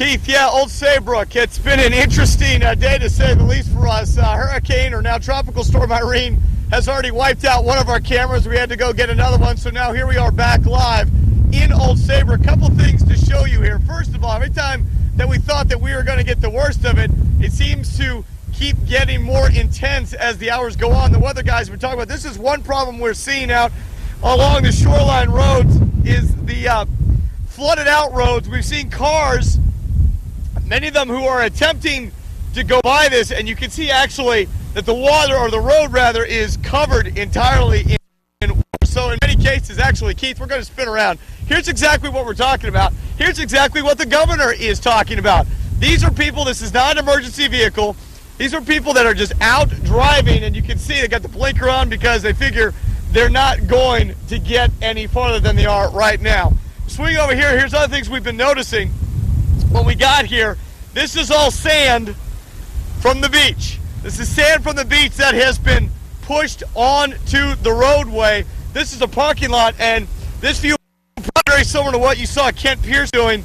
Keith, yeah, Old Saybrook. It's been an interesting day to say the least for us. Hurricane, or now Tropical Storm Irene, has already wiped out one of our cameras. We had to go get another one, so now here we are back live in Old Saybrook. A couple things to show you here. First of all, every time that we thought that we were going to get the worst of it, it seems to keep getting more intense as the hours go on. The weather guys have been talking about this is one problem we're seeing out along the shoreline roads is the flooded out roads. We've seen cars, many of them who are attempting to go by this, and you can see actually that the water, or the road rather, is covered entirely in water. So in many cases, actually, Keith, we're going to spin around. Here's exactly what we're talking about. Here's exactly what the governor is talking about. These are people, this is not an emergency vehicle. These are people that are just out driving, and you can see they got the blinker on because they figure they're not going to get any farther than they are right now. Swing over here, here's other things we've been noticing. When we got here, this is all sand from the beach. This is sand from the beach that has been pushed onto the roadway. This is a parking lot, and this view is very similar to what you saw Kent Pierce doing.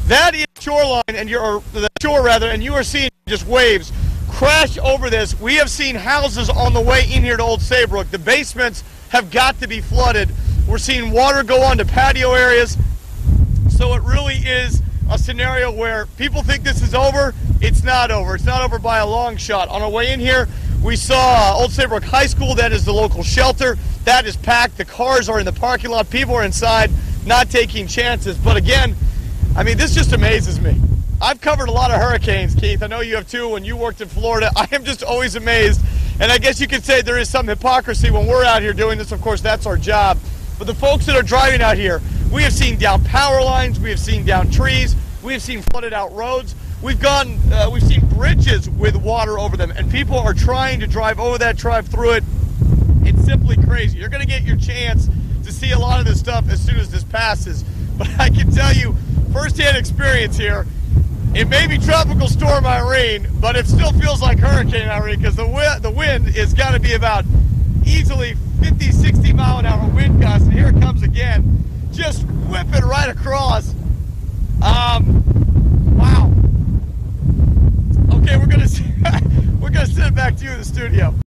That is shoreline, and or the shore rather, and you are seeing just waves crash over this. We have seen houses on the way in here to Old Saybrook. The basements have got to be flooded. We're seeing water go onto patio areas. So it really is a scenario where people think this is over. It's not over. It's not over by a long shot. On our way in here, we saw Old Saybrook High School. That is the local shelter. That is packed. The cars are in the parking lot. People are inside, not taking chances. But again, I mean, this just amazes me. I've covered a lot of hurricanes, Keith. I know you have too when you worked in Florida. I am just always amazed. And I guess you could say there is some hypocrisy when we're out here doing this. Of course, that's our job. But the folks that are driving out here, we have seen down power lines, we have seen down trees, we have seen flooded out roads. We've seen bridges with water over them, and people are trying to drive over that, drive through it. It's simply crazy. You're going to get your chance to see a lot of this stuff as soon as this passes. But I can tell you, firsthand experience here, it may be Tropical Storm Irene, but it still feels like Hurricane Irene because the wind is got to be about easily 50, 60 mile an hour wind gusts, and here it comes again, just whipping right across. Wow. Okay, we're gonna send it back to you in the studio.